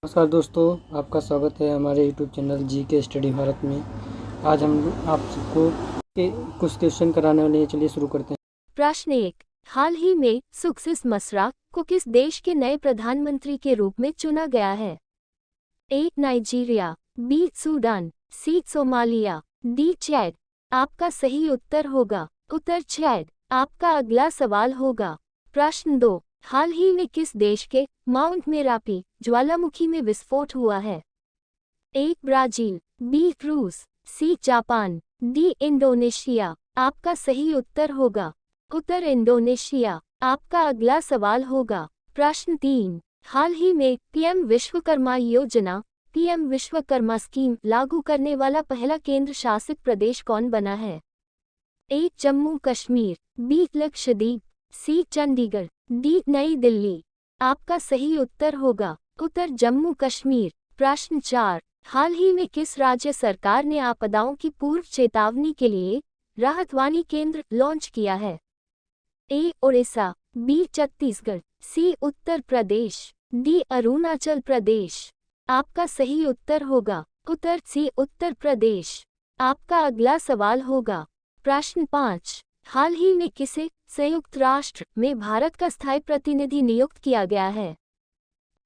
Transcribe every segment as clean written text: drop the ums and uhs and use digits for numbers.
नमस्कार दोस्तों, आपका स्वागत है हमारे यूट्यूब चैनल जी के स्टडी भारत में। आज हम आप सबको कुछ क्वेश्चन कराने वाले हैं। चलिए शुरू करते हैं। प्रश्न 1। हाल ही में सुक्सिस मसरा को किस देश के नए प्रधानमंत्री के रूप में चुना गया है? A. Nigeria, B. Sudan, C. Somalia, D. Chad. आपका सही उत्तर होगा उत्तर चैड। आपका अगला सवाल होगा प्रश्न 2। हाल ही में किस देश के माउंट मेरापी ज्वालामुखी में विस्फोट हुआ है? ए. Brazil, B. रूस, सी. Japan, D. इंडोनेशिया। आपका सही उत्तर होगा उत्तर इंडोनेशिया। आपका अगला सवाल होगा प्रश्न 3। हाल ही में पीएम विश्वकर्मा योजना पीएम विश्वकर्मा स्कीम लागू करने वाला पहला केंद्र शासित प्रदेश कौन बना है? ए. जम्मू कश्मीर, बी. लक्षद्वीप, सी. चंडीगढ़, डी. नई दिल्ली। आपका सही उत्तर होगा उत्तर जम्मू कश्मीर। प्रश्न 4। हाल ही में किस राज्य सरकार ने आपदाओं की पूर्व चेतावनी के लिए राहतवानी केंद्र लॉन्च किया है? ए. ओडिशा, बी. छत्तीसगढ़, सी. उत्तर प्रदेश, डी. अरुणाचल प्रदेश। आपका सही उत्तर होगा उत्तर सी. उत्तर प्रदेश। आपका अगला सवाल होगा प्रश्न 5। हाल ही में किसे संयुक्त राष्ट्र में भारत का स्थायी प्रतिनिधि नियुक्त किया गया है?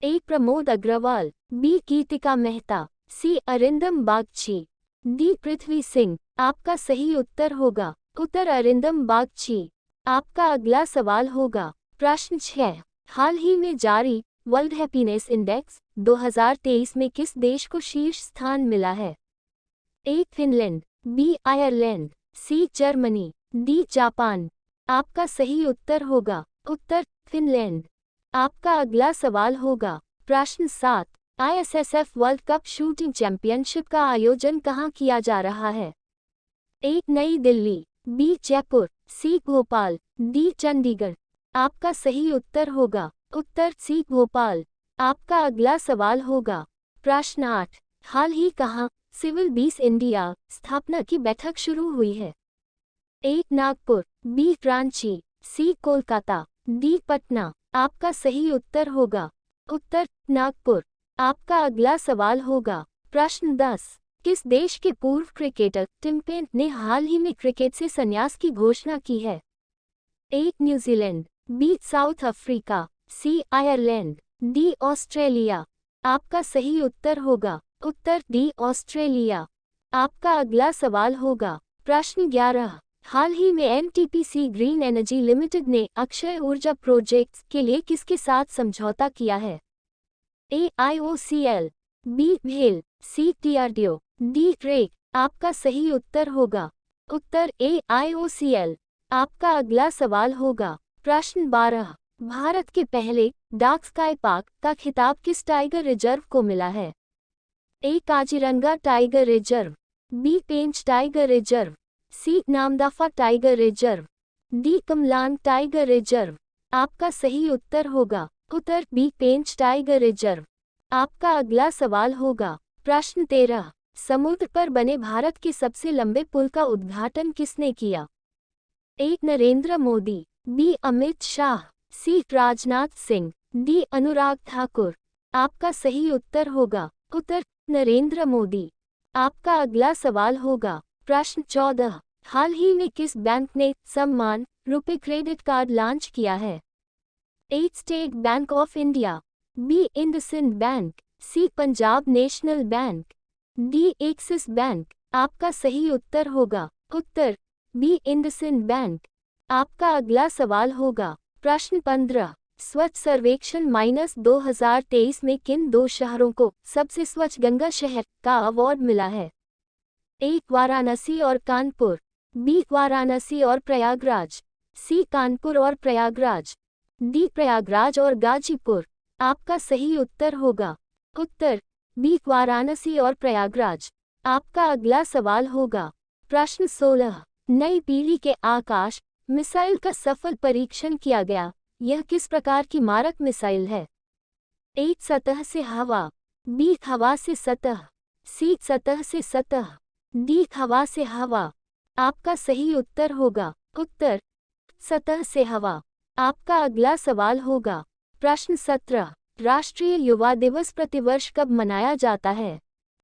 ए. प्रमोद अग्रवाल, बी. गीतिका मेहता, सी. अरिंदम बागची, डी. पृथ्वी सिंह। आपका सही उत्तर होगा उत्तर अरिंदम बागची। आपका अगला सवाल होगा प्रश्न 6। हाल ही में जारी वर्ल्ड हैप्पीनेस इंडेक्स 2023 में किस देश को शीर्ष स्थान मिला है? A. Finland, B. Ireland, C. Germany, D. Japan. आपका सही उत्तर होगा उत्तर फिनलैंड। आपका अगला सवाल होगा प्रश्न 7। ISSF world cup shooting championship का आयोजन कहाँ किया जा रहा है? ए. नई दिल्ली, बी. जयपुर, सी. भोपाल, डी. चंडीगढ़। आपका सही उत्तर होगा उत्तर सी. भोपाल। आपका अगला सवाल होगा प्रश्न 8। हाल ही कहाँ सिविल बीस इंडिया स्थापना की बैठक शुरू हुई है? ए. नागपुर, बी. रांची, सी. कोलकाता, डी. पटना। आपका सही उत्तर होगा उत्तर नागपुर। आपका अगला सवाल होगा प्रश्न 10। किस देश के पूर्व क्रिकेटर टिम पेन ने हाल ही में क्रिकेट से संन्यास की घोषणा की है? A. New Zealand, B. South Africa, C. Ireland, D. Australia. आपका सही उत्तर होगा उत्तर डी. ऑस्ट्रेलिया। आपका अगला सवाल होगा प्रश्न 11। हाल ही में एनटीपीसी ग्रीन एनर्जी लिमिटेड ने अक्षय ऊर्जा प्रोजेक्ट्स के लिए किसके साथ समझौता किया है? ए. IOCL, B. भेल, सी. DRDO, D. रेक। आपका सही उत्तर होगा उत्तर ए. आईओसीएल। आपका अगला सवाल होगा प्रश्न 12। भारत के पहले डार्क स्काई पार्क का खिताब किस टाइगर रिजर्व को मिला है? A. Kaziranga tiger reserve, B. Pench tiger reserve, C. Namdapha tiger reserve, D. Kamlang tiger reserve. आपका सही उत्तर होगा उत्तर बी. Pench tiger reserve. आपका अगला सवाल होगा प्रश्न 13। समुद्र पर बने भारत के सबसे लंबे पुल का उद्घाटन किसने किया? ए. नरेंद्र मोदी, बी. अमित शाह, सी. राजनाथ सिंह, डी. अनुराग ठाकुर। आपका सही उत्तर होगा उत्तर नरेंद्र मोदी। आपका अगला सवाल होगा प्रश्न 14। हाल ही में किस बैंक ने सम्मान रुपए क्रेडिट कार्ड लॉन्च किया है? A. State Bank of India, B. IndusInd Bank, C. Punjab National Bank, D. Axis Bank. आपका सही उत्तर होगा उत्तर बी. IndusInd bank. आपका अगला सवाल होगा प्रश्न 15। स्वच्छ सर्वेक्षण -2023 में किन दो शहरों को सबसे स्वच्छ गंगा शहर का अवार्ड मिला है? ए. वाराणसी और कानपुर, बी. वाराणसी और प्रयागराज, सी. कानपुर और प्रयागराज, डी. प्रयागराज और गाजीपुर। आपका सही उत्तर होगा उत्तर बी. वाराणसी और प्रयागराज। आपका अगला सवाल होगा प्रश्न 16। नई पीढ़ी के आकाश मिसाइल का सफल परीक्षण किया गया, यह किस प्रकार की मारक मिसाइल है? ए. सतह से हवा, बी. हवा से सतह, सी. सतह से सतह, डी. हवा से हवा। आपका सही उत्तर होगा उत्तर सतह से हवा। आपका अगला सवाल होगा प्रश्न 17। राष्ट्रीय युवा दिवस प्रतिवर्ष कब मनाया जाता है?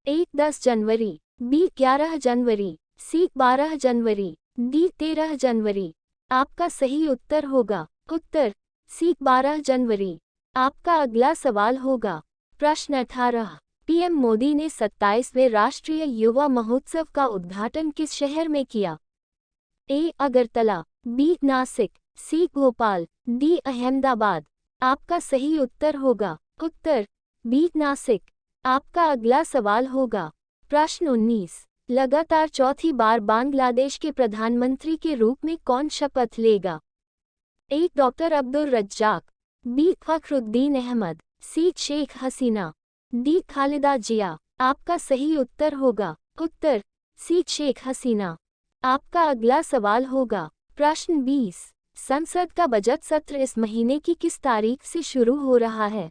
ए 10 जनवरी, बी 11 जनवरी, सी 12 जनवरी, डी 13 जनवरी। आपका सही उत्तर होगा उत्तर सी 12 जनवरी। आपका अगला सवाल होगा प्रश्न 18। पीएम मोदी ने 27वें राष्ट्रीय युवा महोत्सव का उद्घाटन किस शहर में किया? ए अगरतला, बी नासिक, सी भोपाल, डी अहमदाबाद। आपका सही उत्तर होगा उत्तर बी नासिक। आपका अगला सवाल होगा प्रश्न 19। लगातार चौथी बार बांग्लादेश के प्रधानमंत्री के रूप में कौन शपथ लेगा? ए डॉक्टर अब्दुल रज्जाक, बी फखरुद्दीन अहमद, सी शेख हसीना, डी खालिदा जिया। आपका सही उत्तर होगा उत्तर सी शेख हसीना। आपका अगला सवाल होगा प्रश्न 20। संसद का बजट सत्र इस महीने की किस तारीख से शुरू हो रहा है?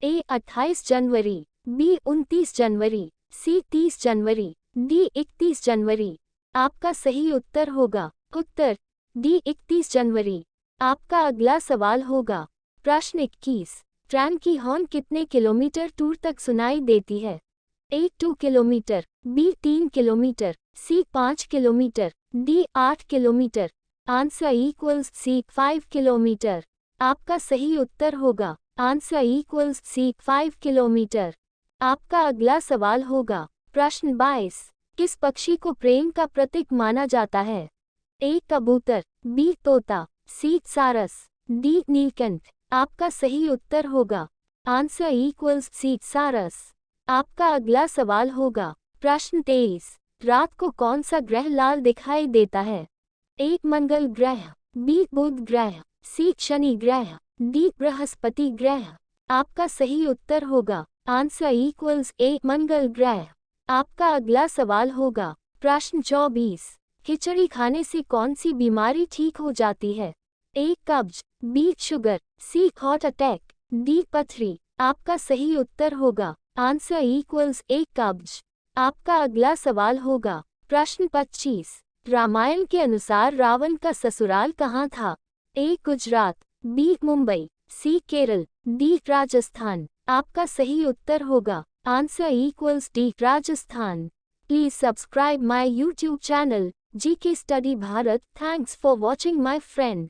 ए 28 जनवरी, बी 29 जनवरी, सी 30 जनवरी, डी 31 जनवरी। आपका सही उत्तर होगा उत्तर डी 31 जनवरी। आपका अगला सवाल होगा प्रश्न 21। ट्रेन की हॉर्न कितने किलोमीटर दूर तक सुनाई देती है? A 2 kilometre, B 3 kilometre, C 5 kilometre, D 8 kilometre. Answer equals C 5 kilometre. आपका सही उत्तर होगा आंसर इक्वल्स सी 5 किलोमीटर। आपका अगला सवाल होगा प्रश्न 22। किस पक्षी को प्रेम का प्रतीक माना जाता है? ए कबूतर, बी तोता, सी सारस, डी नीलकंठ। आपका सही उत्तर होगा आंसर इक्वल्स सी सारस। आपका अगला सवाल होगा प्रश्न 23। रात को कौन सा ग्रह लाल दिखाई देता है? ए मंगल ग्रह, बी बुध ग्रह, सी शनि ग्रह, डी बृहस्पति ग्रह। आपका सही उत्तर होगा आंसर इक्वल्स ए मंगल ग्रह। आपका अगला सवाल होगा प्रश्न 24। खिचड़ी खाने से कौन सी बीमारी ठीक हो जाती है? ए कब्ज, बी शुगर, सी हार्ट अटैक, डी पथरी। आपका सही उत्तर होगा आंसर इक्वल्स ए कब्ज। आपका अगला सवाल होगा प्रश्न 25। रामायण के अनुसार रावण का ससुराल कहाँ था? ए गुजरात, बी मुंबई, सी केरल, डी राजस्थान। आपका सही उत्तर होगा answer equals D Rajasthan. Please subscribe my YouTube channel GK Study Bharat. Thanks for watching my friend.